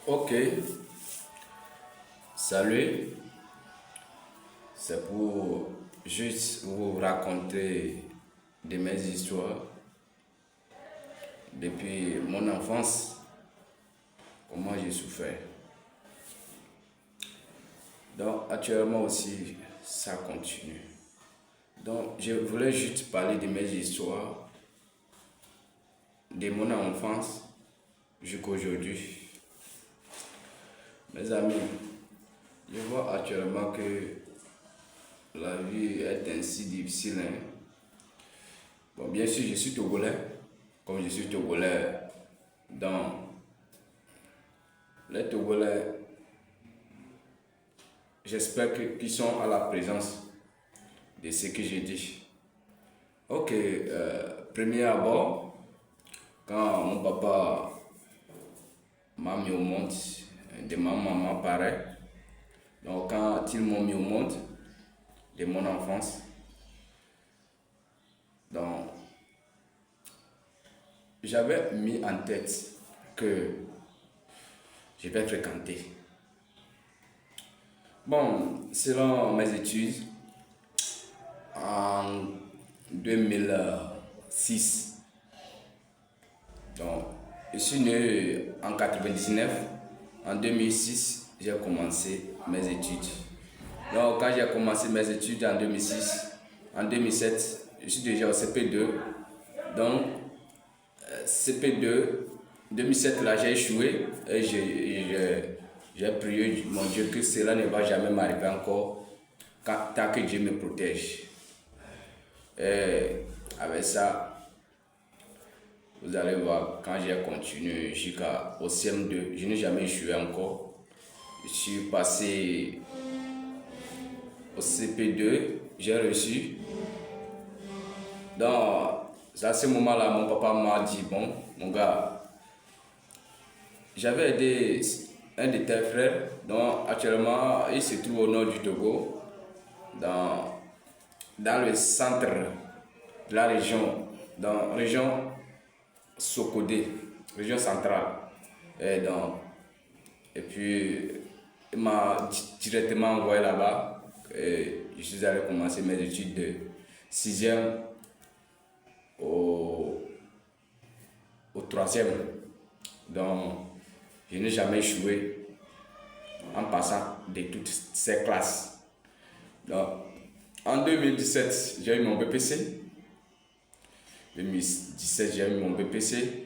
Ok, salut. C'est pour juste vous raconter de mes histoires depuis mon enfance, comment j'ai souffert. Donc actuellement aussi, ça continue. Donc je voulais juste parler de mes histoires, de mon enfance jusqu'à aujourd'hui. Mes amis, je vois actuellement que la vie est ainsi difficile, hein. Bon, bien sûr, je suis togolais. Comme je suis togolais, dans les Togolais, j'espère qu'ils sont à la présence de ce que j'ai dit. Ok, premier abord, quand mon papa m'a mis au monde, de ma maman pareil. Donc quand ils m'ont mis au monde, de mon enfance, donc j'avais mis en tête que je vais fréquenter. Bon, selon mes études, en 2006, donc je suis né en 99. En 2006, j'ai commencé mes études. Donc quand j'ai commencé mes études en 2006, en 2007, je suis déjà au CP2. Donc CP2, 2007 là j'ai échoué et j'ai prié mon Dieu que cela ne va jamais m'arriver encore tant que Dieu me protège. Et avec ça, vous allez voir, quand j'ai continué jusqu'au CM2, je n'ai jamais échoué encore. Je suis passé au CP2, j'ai reçu. Dans à ce moment-là, mon papa m'a dit, bon, mon gars, j'avais aidé un de tes frères, dont actuellement il se trouve au nord du Togo, dans, dans le centre de la région, dans la région Sokodé, région centrale. Et puis, il m'a directement envoyé là-bas. Et je suis allé commencer mes études de 6e au, au 3e. Donc, je n'ai jamais échoué en passant de toutes ces classes. Donc, en 2017, j'ai eu mon BPC. 2017, j'ai eu mon BPC.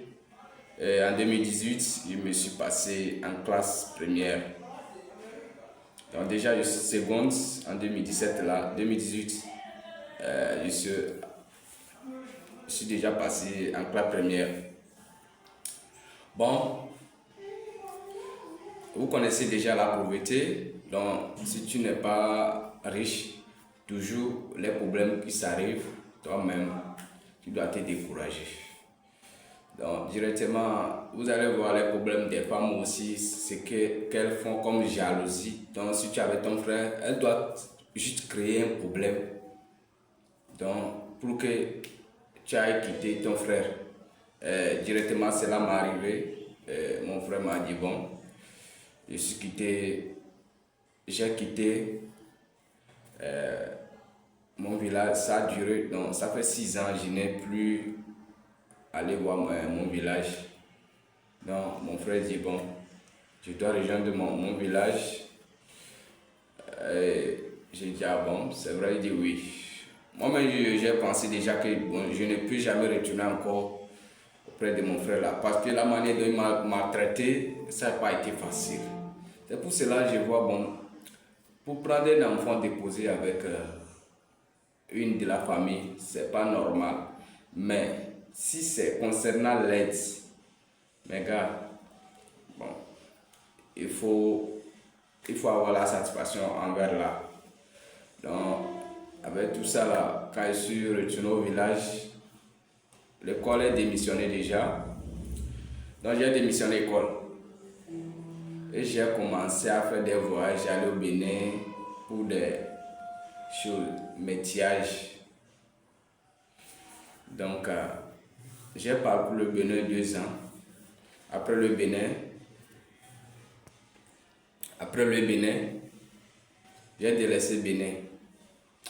Et en 2018, je me suis passé en classe première. Donc déjà, je suis seconde en 2017, là, 2018, je suis déjà passé en classe première. Bon, vous connaissez déjà la pauvreté, donc si tu n'es pas riche, toujours les problèmes qui s'arrivent, toi-même, tu dois te décourager. Donc directement, vous allez voir les problèmes des femmes aussi, ce qu'elles font comme jalousie. Donc si tu avais ton frère, elle doit juste créer un problème. Donc pour que tu ailles quitter ton frère. Directement cela m'est arrivé. Mon frère m'a dit bon, j'ai quitté mon village, ça a duré, donc ça fait 6 ans, je n'ai plus allé voir mon village. Donc mon frère dit bon, je dois rejoindre mon village. J'ai dit ah bon, c'est vrai, il dit oui. Moi-même j'ai pensé déjà que bon, je ne peux jamais retourner encore auprès de mon frère là, parce que la manière dont il m'a traité, ça n'a pas été facile. C'est pour cela que je vois bon, pour prendre un enfant déposé avec une de la famille, c'est pas normal. Mais si c'est concernant l'aide, mes gars, bon, il faut, il faut avoir la satisfaction envers là. Donc, avec tout ça là, quand je suis retourné au village, l'école est démissionnée déjà. Donc, j'ai démissionné l'école. Et j'ai commencé à faire des voyages, j'allais au Bénin pour des choses, métiers. Donc, j'ai parcouru le Bénin 2 ans. Après le Bénin, Après le Bénin, j'ai délaissé Bénin.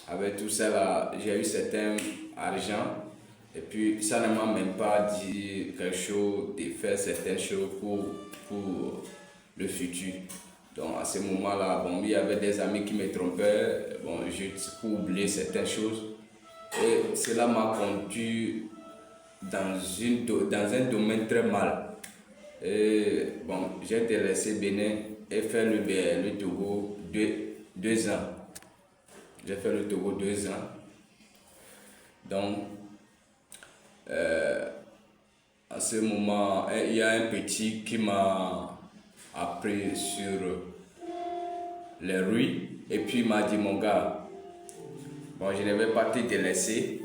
Avec tout ça là, j'ai eu certain argent. Et puis ça ne m'a même pas dit quelque chose de faire certaines choses pour le futur. Donc à ce moment-là, bon, il y avait des amis qui me trompaient, bon, pour oublier certaines choses. Et cela m'a conduit dans un domaine très mal. Et bon, j'ai délaissé Bénin et fait le Togo 2 ans. J'ai fait le Togo 2 ans. Donc, à ce moment, il y a un petit qui m'a appris sur les rues et puis il m'a dit, mon gars, bon, je ne vais pas te délaisser.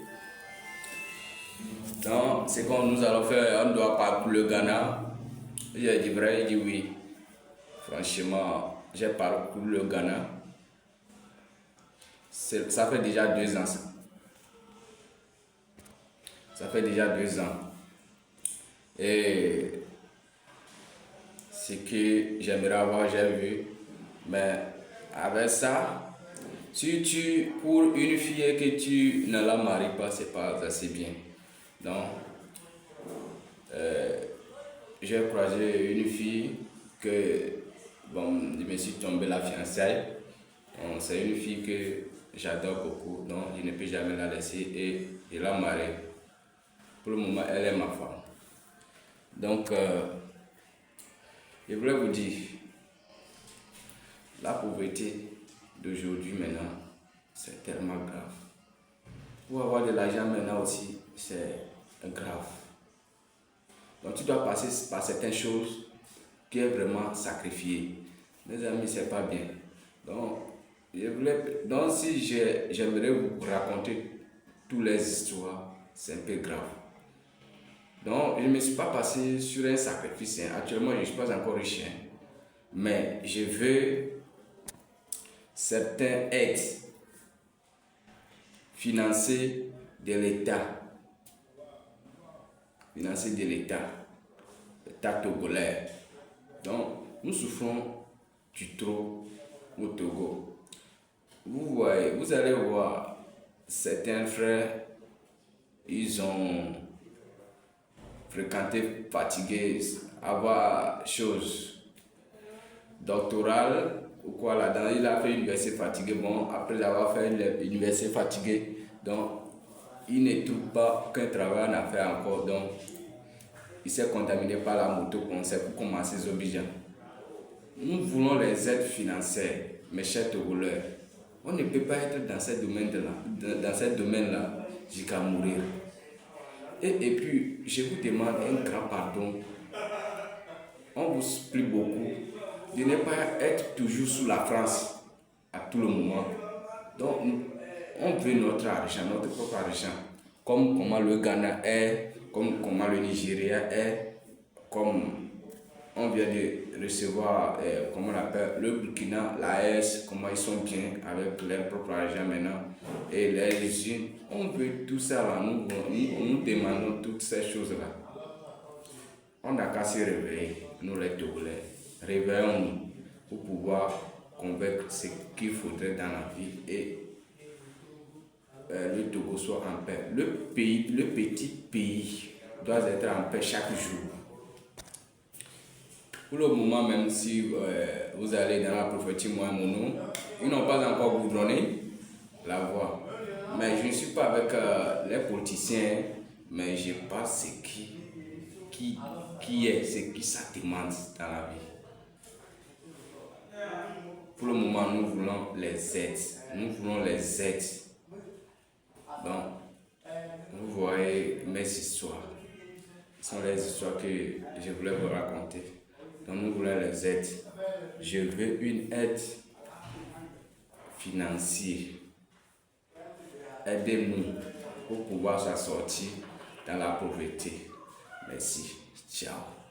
Donc, c'est qu'on nous allons faire, on doit parcourir le Ghana. J'ai dit vrai, il dit oui. Franchement, j'ai parcouru le Ghana. Ça fait déjà 2 ans. Ça fait déjà 2 ans. Et ce que j'aimerais avoir, j'ai vu. Mais avec ça, si pour une fille et que tu ne la maries pas, c'est pas assez bien. Donc, j'ai croisé une fille que, bon, je me suis tombé la fiançaille. C'est une fille que j'adore beaucoup, donc je ne peux jamais la laisser et je la marie. Pour le moment, elle est ma femme. Donc, je voulais vous dire, la pauvreté d'aujourd'hui maintenant, c'est tellement grave. Pour avoir de l'argent maintenant aussi, c'est grave. Donc tu dois passer par certaines choses qui est vraiment sacrifié. Mes amis, c'est pas bien. Donc, si j'aimerais vous raconter toutes les histoires, c'est un peu grave. Donc, je ne me suis pas passé sur un sacrifice. Actuellement, je ne suis pas encore riche. Mais je veux certaines aides financées de l'État. Financées de l'État togolais. Donc, nous souffrons du trop au Togo. Vous allez voir certains frères, ils ont fréquenté, fatigué, avoir chose doctorale ou quoi là-dedans. Il a fait l'université fatigué. Bon, après avoir fait l'université fatigué, donc il ne trouve pas aucun travail à faire encore. Donc, il s'est contaminé par la moto qu'on sait pour commencer les obligeants. Nous voulons les aides financières, mes chers Togolais. On ne peut pas être dans ce domaine-là jusqu'à mourir. Et puis, je vous demande un grand pardon. On vous supplie beaucoup de ne pas être toujours sous la France à tout le moment. Donc, on veut notre argent, notre propre argent. Comme comment le Ghana est, comme comment le Nigeria est, comme on vient de recevoir, comment on appelle, le Burkina, l'AS, comment ils sont bien avec leur propre argent maintenant, et les usines. On veut tout ça là, nous demandons toutes ces choses-là. On n'a qu'à se réveiller, nous les Togolais. Réveillons-nous pour pouvoir convaincre ce qu'il faudrait dans la vie et le Togo soit en paix. Le petit pays doit être en paix chaque jour. Pour le moment, même si vous allez dans la prophétie Mono, ils n'ont pas encore goudronné la voie. Mais je ne suis pas avec les politiciens, mais je pense ce ce qui ça demande dans la vie. Pour le moment, nous voulons les aides. Nous voulons les aides. Donc, vous voyez mes histoires. Ce sont les histoires que je voulais vous raconter. Donc, nous voulons les aides. Je veux une aide financière. Aidez-nous pour pouvoir s'en sortir dans la pauvreté. Merci. Ciao.